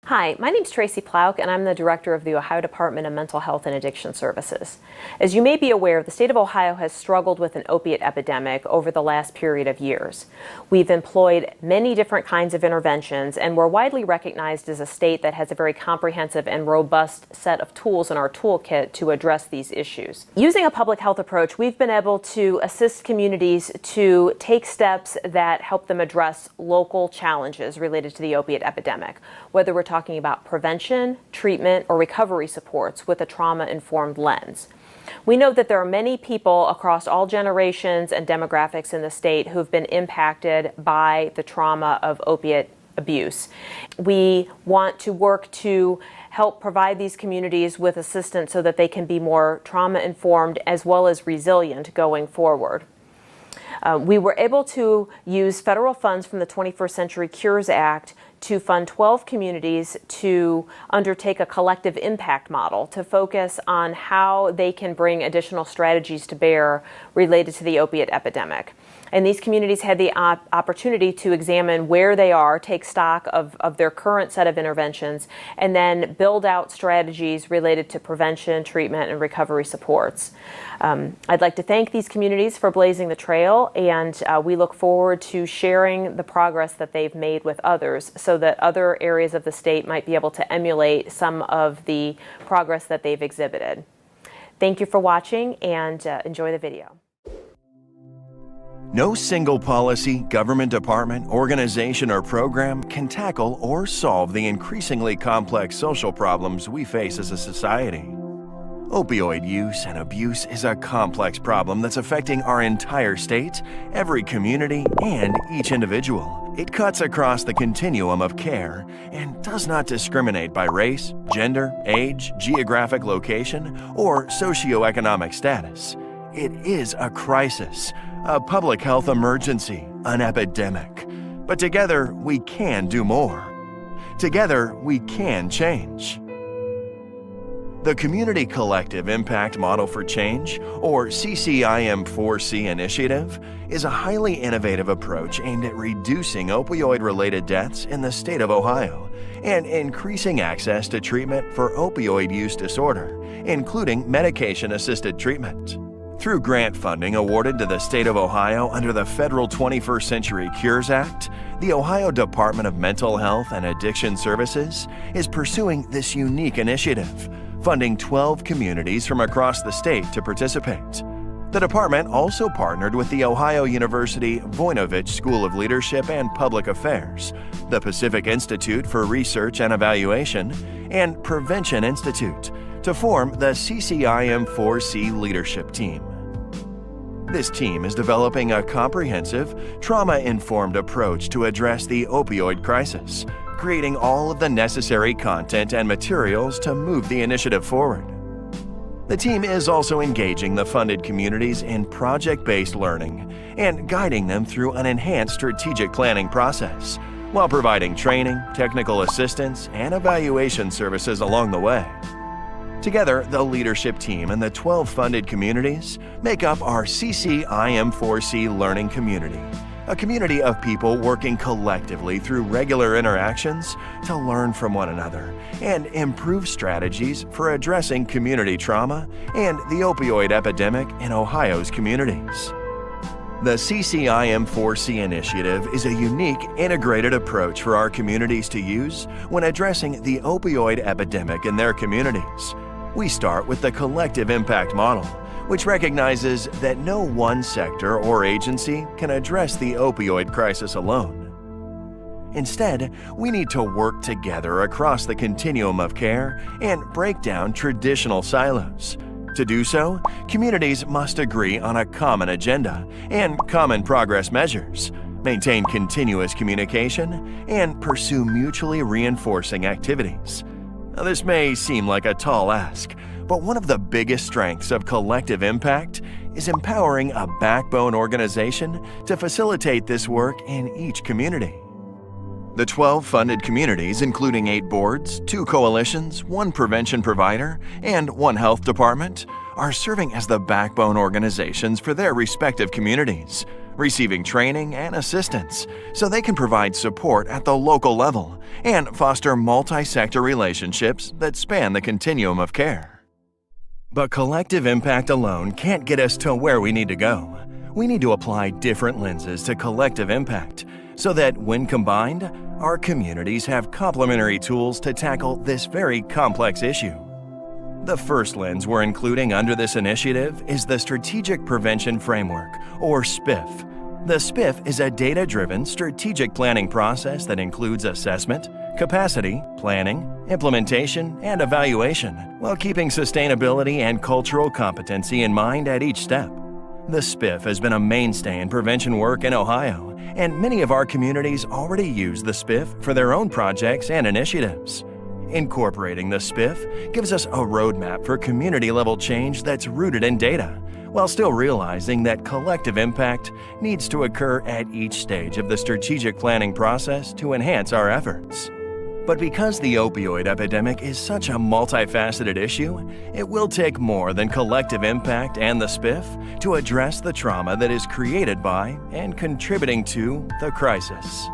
Hi, my name is Tracy Plauk, and I'm the Director of the Ohio Department of Mental Health and Addiction Services. As you may be aware, the state of Ohio has struggled with an opiate epidemic over the last period of years. We've employed many different kinds of interventions, and we're widely recognized as a state that has a very comprehensive and robust set of tools in our toolkit to address these issues. Using a public health approach, we've been able to assist communities to take steps that help them address local challenges related to the opiate epidemic, whether we're talking about prevention, treatment, or recovery supports with a trauma-informed lens. We know that there are many people across all generations and demographics in the state who've been impacted by the trauma of opiate abuse. We want to work to help provide these communities with assistance so that they can be more trauma-informed as well as resilient going forward. We were able to use federal funds from the 21st Century Cures Act to fund 12 communities to undertake a collective impact model to focus on how they can bring additional strategies to bear related to the opiate epidemic. And these communities had the opportunity to examine where they are, take stock of their current set of interventions, and then build out strategies related to prevention, treatment, and recovery supports. I'd like to thank these communities for blazing the trail, and we look forward to sharing the progress that they've made with others so that other areas of the state might be able to emulate some of the progress that they've exhibited. Thank you for watching, and enjoy the video. No single policy, government department, organization, or program can tackle or solve the increasingly complex social problems we face as a society. Opioid use and abuse is a complex problem that's affecting our entire state, every community, and each individual. It cuts across the continuum of care and does not discriminate by race, gender, age, geographic location, or socioeconomic status. It is a crisis, a public health emergency, an epidemic. But together, we can do more. Together, we can change. The Community Collective Impact Model for Change, or CCIM4C initiative, is a highly innovative approach aimed at reducing opioid-related deaths in the state of Ohio and increasing access to treatment for opioid use disorder, including medication-assisted treatment. Through grant funding awarded to the state of Ohio under the federal 21st Century Cures Act, the Ohio Department of Mental Health and Addiction Services is pursuing this unique initiative, funding 12 communities from across the state to participate. The department also partnered with the Ohio University Voinovich School of Leadership and Public Affairs, the Pacific Institute for Research and Evaluation, and Prevention Institute to form the CCIM4C leadership team. This team is developing a comprehensive, trauma-informed approach to address the opioid crisis, creating all of the necessary content and materials to move the initiative forward. The team is also engaging the funded communities in project-based learning and guiding them through an enhanced strategic planning process, while providing training, technical assistance, and evaluation services along the way. Together, the leadership team and the 12 funded communities make up our CCIM4C learning community, a community of people working collectively through regular interactions to learn from one another and improve strategies for addressing community trauma and the opioid epidemic in Ohio's communities. The CCIM4C initiative is a unique, integrated approach for our communities to use when addressing the opioid epidemic in their communities. We start with the collective impact model, which recognizes that no one sector or agency can address the opioid crisis alone. Instead, we need to work together across the continuum of care and break down traditional silos. To do so, communities must agree on a common agenda and common progress measures, maintain continuous communication, and pursue mutually reinforcing activities. Now, this may seem like a tall ask, but one of the biggest strengths of collective impact is empowering a backbone organization to facilitate this work in each community. The 12 funded communities, including 8 boards, 2 coalitions, 1 prevention provider, and 1 health department, are serving as the backbone organizations for their respective communities, receiving training and assistance so they can provide support at the local level and foster multi-sector relationships that span the continuum of care. But collective impact alone can't get us to where we need to go. We need to apply different lenses to collective impact so that, when combined, our communities have complementary tools to tackle this very complex issue. The first lens we're including under this initiative is the Strategic Prevention Framework, or SPIF. The SPIF is a data-driven strategic planning process that includes assessment, capacity, planning, implementation, and evaluation, while keeping sustainability and cultural competency in mind at each step. The SPIF has been a mainstay in prevention work in Ohio, and many of our communities already use the SPIF for their own projects and initiatives. Incorporating the SPIF gives us a roadmap for community-level change that's rooted in data, while still realizing that collective impact needs to occur at each stage of the strategic planning process to enhance our efforts. But because the opioid epidemic is such a multifaceted issue, it will take more than collective impact and the SPIF to address the trauma that is created by and contributing to the crisis.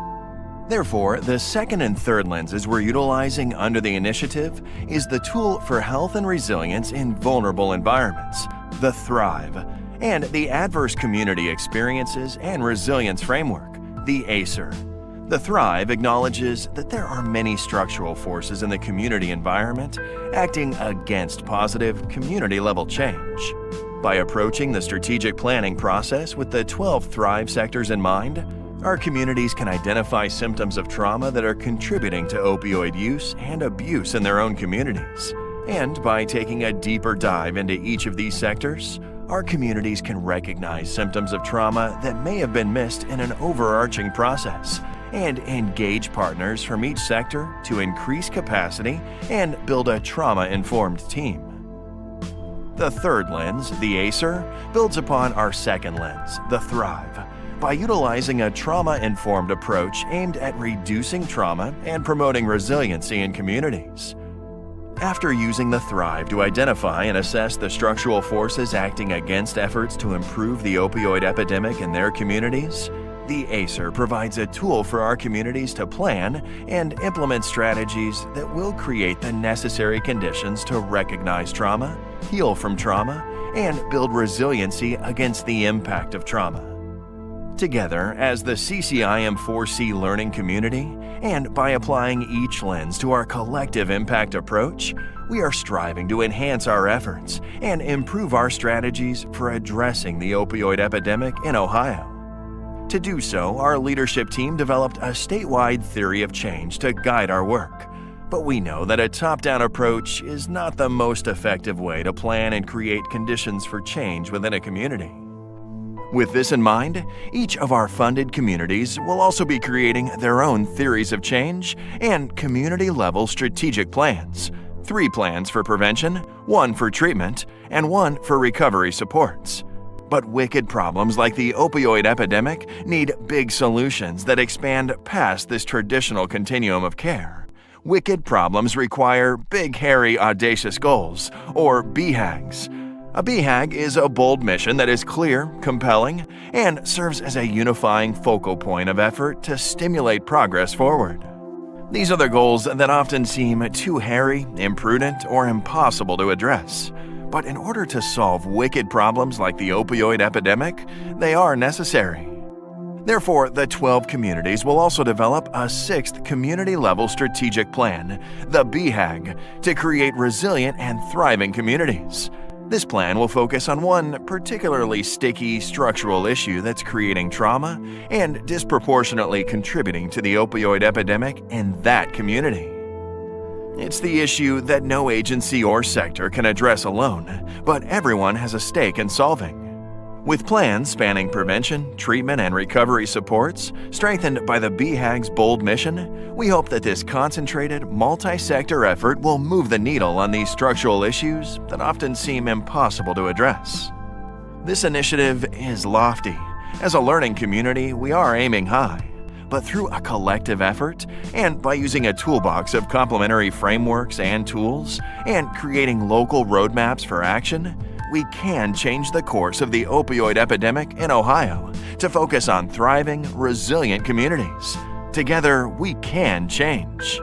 Therefore, the second and third lenses we're utilizing under the initiative is the Tool for Health and Resilience in Vulnerable Environments, the THRIVE, and the Adverse Community Experiences and Resilience Framework, the ACER. The THRIVE acknowledges that there are many structural forces in the community environment acting against positive community-level change. By approaching the strategic planning process with the 12 THRIVE sectors in mind, our communities can identify symptoms of trauma that are contributing to opioid use and abuse in their own communities. And by taking a deeper dive into each of these sectors, our communities can recognize symptoms of trauma that may have been missed in an overarching process and engage partners from each sector to increase capacity and build a trauma-informed team. The third lens, the ACER, builds upon our second lens, the THRIVE, by utilizing a trauma-informed approach aimed at reducing trauma and promoting resiliency in communities. After using the THRIVE to identify and assess the structural forces acting against efforts to improve the opioid epidemic in their communities, the ACER provides a tool for our communities to plan and implement strategies that will create the necessary conditions to recognize trauma, heal from trauma, and build resiliency against the impact of trauma. Together, as the CCIM4C learning community, and by applying each lens to our collective impact approach, we are striving to enhance our efforts and improve our strategies for addressing the opioid epidemic in Ohio. To do so, our leadership team developed a statewide theory of change to guide our work. But we know that a top-down approach is not the most effective way to plan and create conditions for change within a community. With this in mind, each of our funded communities will also be creating their own theories of change and community-level strategic plans. 3 plans for prevention, 1 for treatment, and 1 for recovery supports. But wicked problems like the opioid epidemic need big solutions that expand past this traditional continuum of care. Wicked problems require big, hairy, audacious goals, or BHAGs. A BHAG is a bold mission that is clear, compelling, and serves as a unifying focal point of effort to stimulate progress forward. These are the goals that often seem too hairy, imprudent, or impossible to address. But in order to solve wicked problems like the opioid epidemic, they are necessary. Therefore, the 12 communities will also develop a 6th community-level strategic plan, the BHAG, to create resilient and thriving communities. This plan will focus on one particularly sticky structural issue that's creating trauma and disproportionately contributing to the opioid epidemic in that community. It's the issue that no agency or sector can address alone, but everyone has a stake in solving. With plans spanning prevention, treatment, and recovery supports, strengthened by the BHAG's bold mission, we hope that this concentrated, multi-sector effort will move the needle on these structural issues that often seem impossible to address. This initiative is lofty. As a learning community, we are aiming high. But through a collective effort, and by using a toolbox of complementary frameworks and tools, and creating local roadmaps for action, we can change the course of the opioid epidemic in Ohio to focus on thriving, resilient communities. Together, we can change.